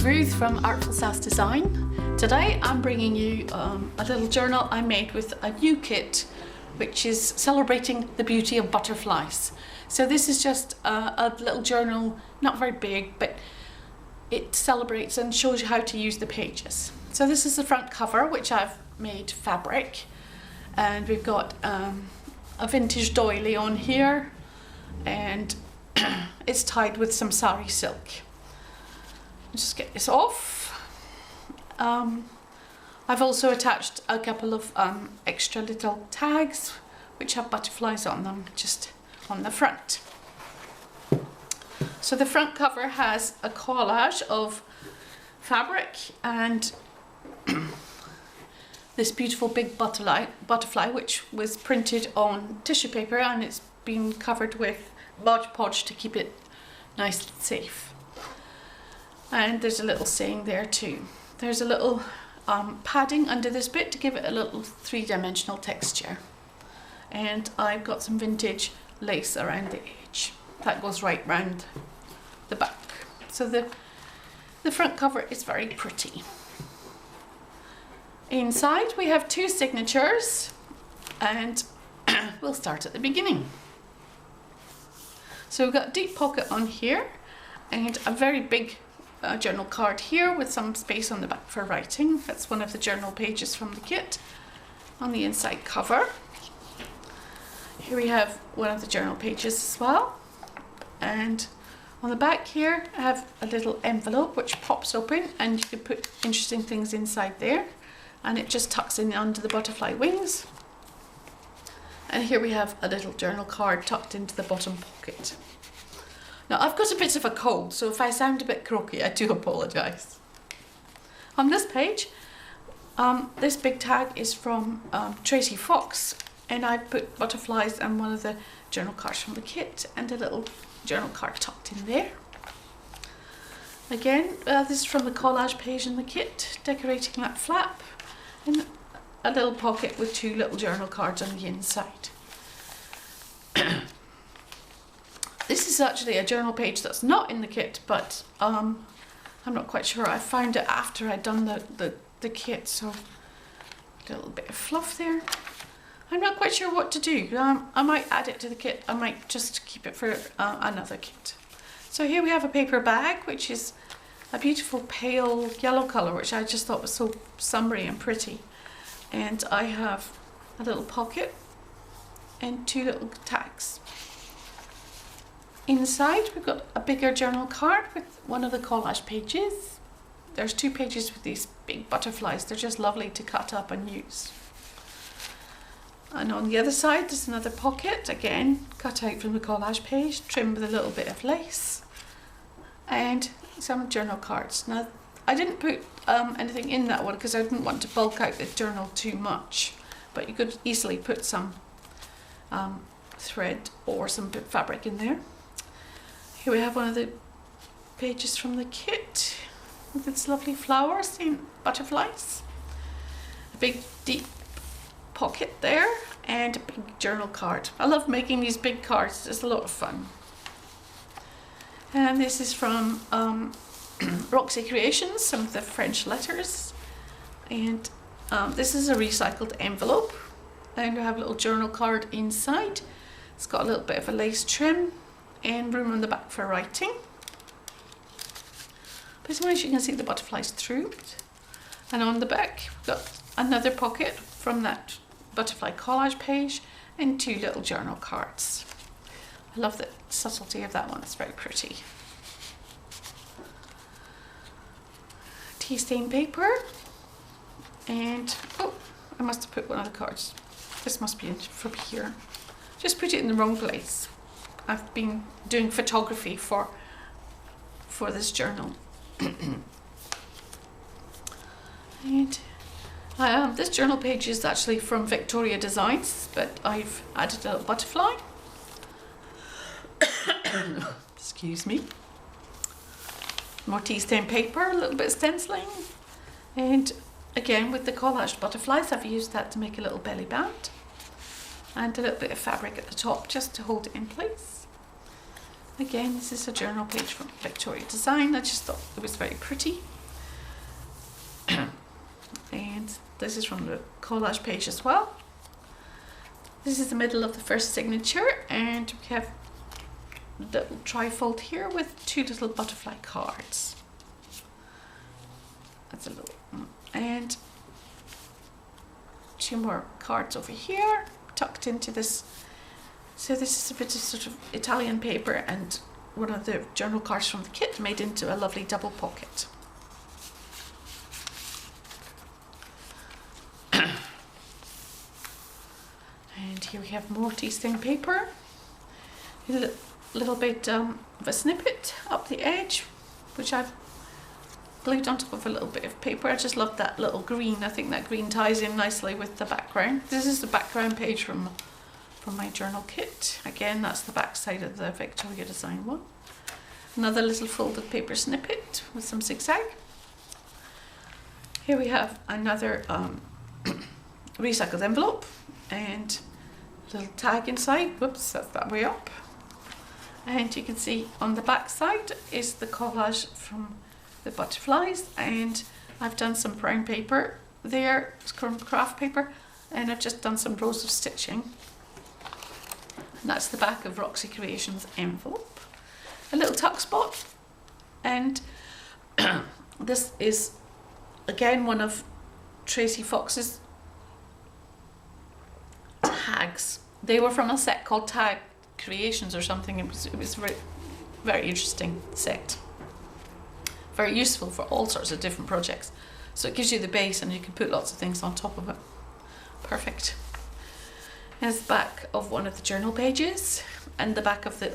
Ruth from Artful Sass Design. Today I'm bringing you a little journal I made with a new kit which is celebrating the beauty of butterflies. So this is just a little journal, not very big, but it celebrates and shows you how to use the pages. So this is the front cover, which I've made fabric, and we've got a vintage doily on here, and it's tied with some sari silk. Just get this off. I've also attached a couple of extra little tags which have butterflies on them, just on the front. So the front cover has a collage of fabric and this beautiful big butterfly which was printed on tissue paper, and it's been covered with Mod Podge to keep it nice and safe. And there's a little saying there too. There's a little padding under this bit to give it a little three-dimensional texture. And I've got some vintage lace around the edge. That goes right round the back. So the front cover is very pretty. Inside we have two signatures, and we'll start at the beginning. So we've got a deep pocket on here and a very big journal card here with some space on the back for writing. That's one of the journal pages from the kit on the inside cover. Here we have one of the journal pages as well, and on the back here I have a little envelope which pops open and you can put interesting things inside there, and it just tucks in under the butterfly wings. And here we have a little journal card tucked into the bottom pocket. Now I've got a bit of a cold, so if I sound a bit croaky, I do apologise. On this page, this big tag is from Tracy Fox, and I put butterflies and one of the journal cards from the kit and a little journal card tucked in there. Again, this is from the collage page in the kit, decorating that flap, and a little pocket with two little journal cards on the inside. This is actually a journal page that's not in the kit, but I'm not quite sure. I found it after I'd done the kit, so a little bit of fluff there. I'm not quite sure what to do. I might add it to the kit. I might just keep it for another kit. So here we have a paper bag, which is a beautiful pale yellow colour, which I just thought was so summery and pretty. And I have a little pocket and two little tags. Inside we've got a bigger journal card with one of the collage pages. There's two pages with these big butterflies. They're just lovely to cut up and use. And on the other side there's another pocket, again cut out from the collage page, trimmed with a little bit of lace, and some journal cards. Now I didn't put anything in that one because I didn't want to bulk out the journal too much, but you could easily put some thread or some fabric in there. Here we have one of the pages from the kit with its lovely flowers and butterflies. A big deep pocket there and a big journal card. I love making these big cards, it's a lot of fun. And this is from Roxy Creations, some of the French letters, and this is a recycled envelope, and we have a little journal card inside. It's got a little bit of a lace trim and room on the back for writing. But as much as you can see the butterflies through it. And on the back we've got another pocket from that butterfly collage page and two little journal cards. I love the subtlety of that one, it's very pretty. Tea stain paper, and oh, I must have put one of the cards. This must be from here. Just put it in the wrong place. I've been doing photography for this journal. And this journal page is actually from Victoria Designs, but I've added a little butterfly. Excuse me. More tea stain paper, a little bit of stenciling, and again with the collaged butterflies I've used that to make a little belly band, and a little bit of fabric at the top just to hold it in place. Again, this is a journal page from Victoria Design. I just thought it was very pretty. this is from the collage page as well. This is the middle of the first signature, and we have the little trifold here with 2 little butterfly cards. That's a little, and 2 more cards over here tucked into this. So this is a bit of sort of Italian paper and one of the journal cards from the kit made into a lovely double pocket. And here we have more tea stain paper. A little bit of a snippet up the edge, which I've glued on top of a little bit of paper. I just love that little green. I think that green ties in nicely with the background. This is the background page from my journal kit. Again, that's the back side of the Victoria design one. Another little folded paper snippet with some zigzag. Here we have another recycled envelope and a little tag inside. Whoops, that's that way up. And you can see on the back side is the collage from the butterflies, and I've done some brown paper there, it's craft paper, and I've just done some rows of stitching. And that's the back of Roxy Creations envelope. A little tuck spot, and this is again one of Tracy Fox's tags. They were from a set called Tag Creations or something. It was very, very interesting set. Very useful for all sorts of different projects. So it gives you the base and you can put lots of things on top of it. Perfect. Here's the back of one of the journal pages and the back of the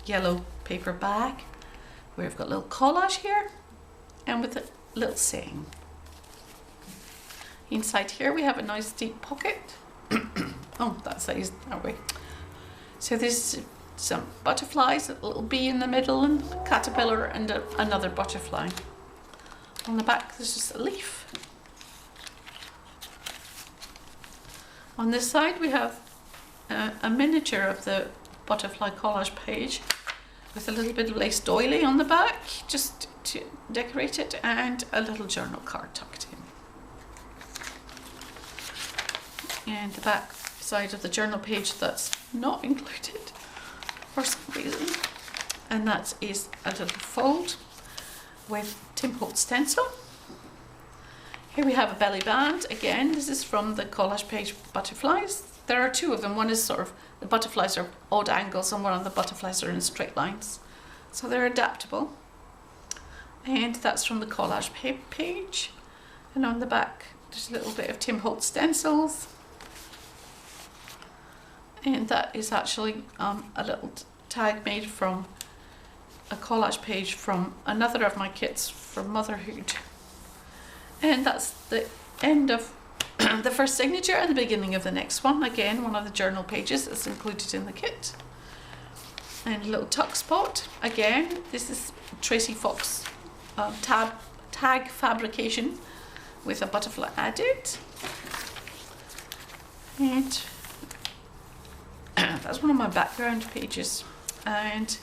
yellow paper bag, where we've got a little collage here and with a little saying. Inside here we have a nice deep pocket. Oh, that's that way. So there's some butterflies, a little bee in the middle, and a caterpillar and another butterfly. On the back there's just a leaf. On this side we have a miniature of the butterfly collage page with a little bit of lace doily on the back just to decorate it, and a little journal card tucked in. And the back side of the journal page that's not included for some reason, and that is a little fold with Tim Holtz stencil. Here we have a belly band. Again, this is from the collage page butterflies. There are 2 of them. One is sort of, the butterflies are odd angles and one of the butterflies are in straight lines. So they're adaptable. And that's from the collage page. And on the back, there's a little bit of Tim Holtz stencils. And that is actually a little tag made from a collage page from another of my kits from Motherhood. And that's the end of the first signature and the beginning of the next one. Again, one of the journal pages that's included in the kit. And a little tuck spot. Again, this is Tracy Fox tag fabrication with a butterfly added. And that's one of my background pages. And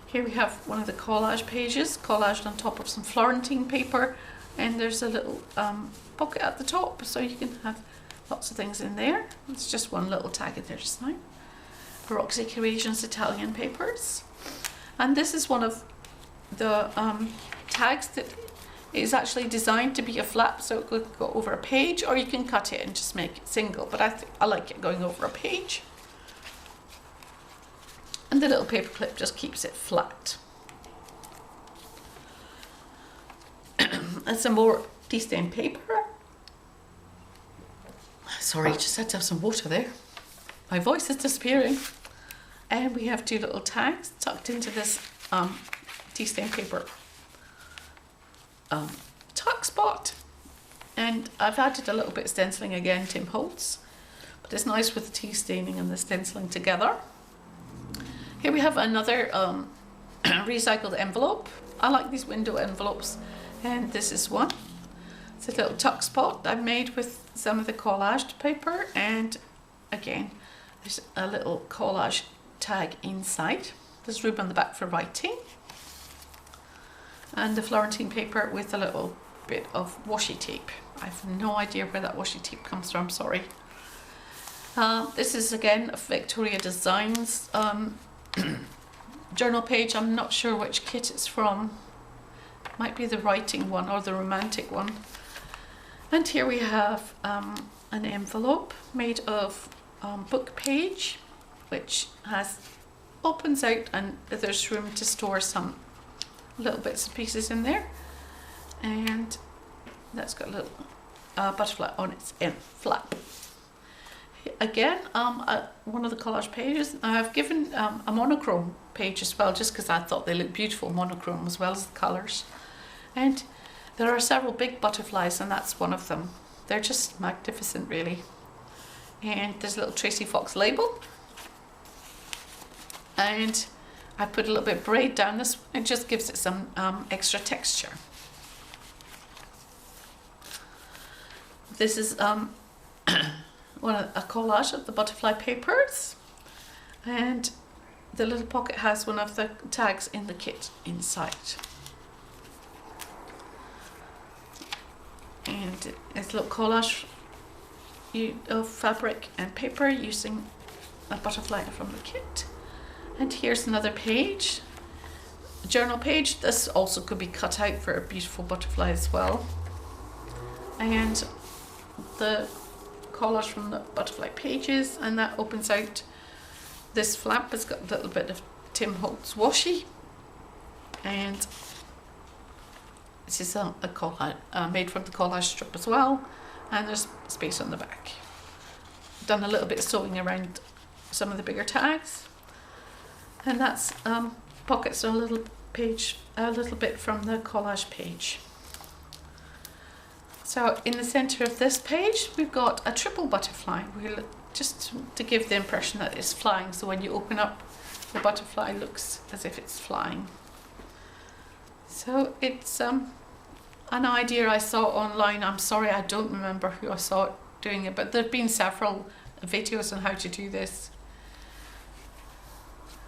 here we have one of the collage pages, collaged on top of some Florentine paper, and there's a little pocket at the top, so you can have lots of things in there. It's just one little tag in there just now. Roxy Creations Italian papers. And this is one of the tags that is actually designed to be a flap, so it could go over a page, or you can cut it and just make it single, but I like it going over a page. And the little paper clip just keeps it flat. And some more tea stain paper. Sorry, just had to have some water there. My voice is disappearing. And we have 2 little tags tucked into this tea stain paper tuck spot. And I've added a little bit of stenciling again, Tim Holtz. But it's nice with the tea staining and the stenciling together. Here we have another recycled envelope. I like these window envelopes, and this is one. It's a little tuck spot I've made with some of the collaged paper, and again there's a little collage tag inside. There's room on the back for writing, and the Florentine paper with a little bit of washi tape. I have no idea where that washi tape comes from, sorry. This is again a Victoria Designs journal page. I'm not sure which kit it's from. Might be the writing one or the romantic one. And here we have an envelope made of book page, which opens out, and there's room to store some little bits and pieces in there. And that's got a little butterfly on its end flap. Again, one of the collage pages. I've given a monochrome page as well, just because I thought they looked beautiful monochrome as well as the colours. And there are several big butterflies, and that's one of them. They're just magnificent, really. And there's a little Tracy Fox label. And I put a little bit of braid down this one. It just gives it some extra texture. This is a collage of the butterfly papers, and the little pocket has one of the tags in the kit inside. And it's a little collage of fabric and paper using a butterfly from the kit. And here's another page, a journal page. This also could be cut out for a beautiful butterfly as well. And the collage from the butterfly pages, and that opens out. This flap has got a little bit of Tim Holtz washi, and this is a collage made from the collage strip as well, and there's space on the back. Done a little bit of sewing around some of the bigger tags, and that's pockets a little bit from the collage page. So in the centre of this page, we've got a triple butterfly, just to give the impression that it's flying. So when you open up, the butterfly looks as if it's flying. So it's an idea I saw online. I'm sorry, I don't remember who I saw it doing it, but there have been several videos on how to do this.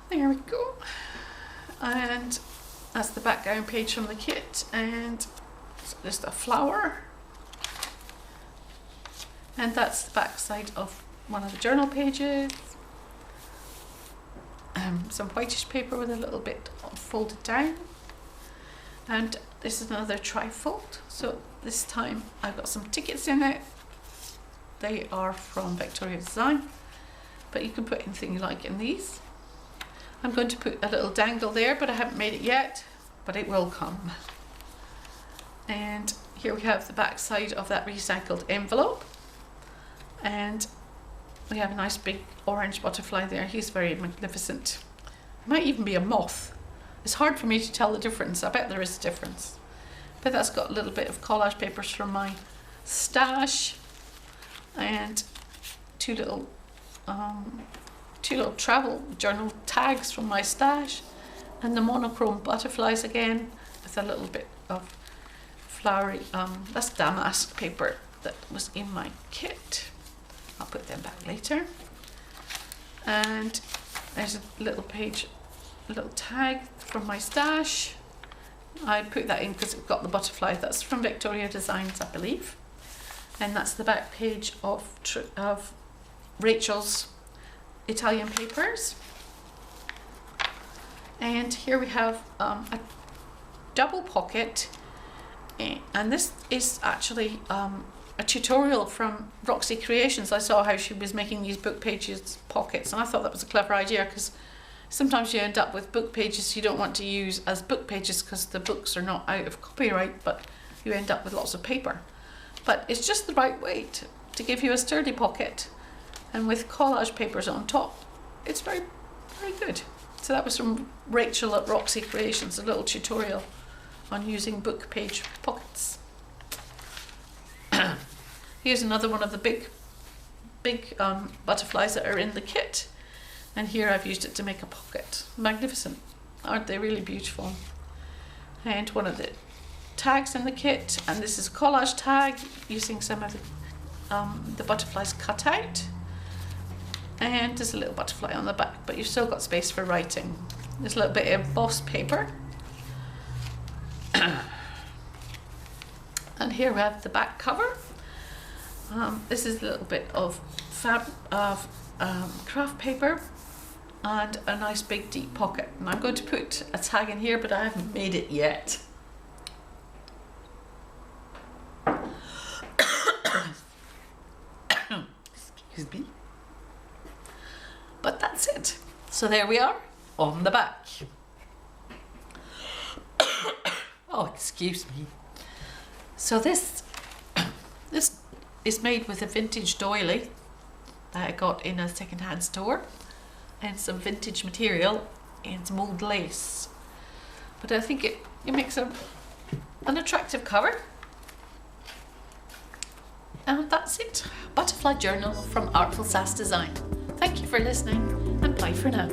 There we go. And that's the background page from the kit, and just a flower. And that's the back side of one of the journal pages. Some whitish paper with a little bit folded down. And this is another trifold. So this time I've got some tickets in it. They are from Victoria Design, but you can put anything you like in these. I'm going to put a little dangle there, but I haven't made it yet, but it will come. And here we have the back side of that recycled envelope. And we have a nice big orange butterfly there. He's very magnificent. It might even be a moth. It's hard for me to tell the difference. I bet there is a difference. But that's got a little bit of collage papers from my stash, and two little travel journal tags from my stash, and the monochrome butterflies again with a little bit of flowery, that's damask paper that was in my kit. I'll put them back later. And there's a little page, a little tag from my stash. I put that in because it's got the butterfly. That's from Victoria Designs, I believe. And that's the back page of Rachel's Italian papers. And here we have a double pocket, and this is actually a tutorial from Roxy Creations. I saw how she was making these book pages pockets, and I thought that was a clever idea, because sometimes you end up with book pages you don't want to use as book pages because the books are not out of copyright, but you end up with lots of paper. But it's just the right way to give you a sturdy pocket, and with collage papers on top, it's very, very good. So that was from Rachel at Roxy Creations, a little tutorial on using book page pockets. Here's another one of the big butterflies that are in the kit, and here I've used it to make a pocket. Magnificent, aren't they really beautiful? And one of the tags in the kit, and this is a collage tag using some of the butterflies cut out, and there's a little butterfly on the back, but you've still got space for writing. There's a little bit of embossed paper. And here we have the back cover. This is a little bit of craft paper and a nice big deep pocket. And I'm going to put a tag in here, but I haven't made it yet. Excuse me. But that's it. So there we are on the back. Oh, excuse me. So this is made with a vintage doily that I got in a second-hand store, and some vintage material and some old lace. But I think it makes an attractive cover. And that's it. Butterfly Journal from Artful Sass Design. Thank you for listening, and bye for now.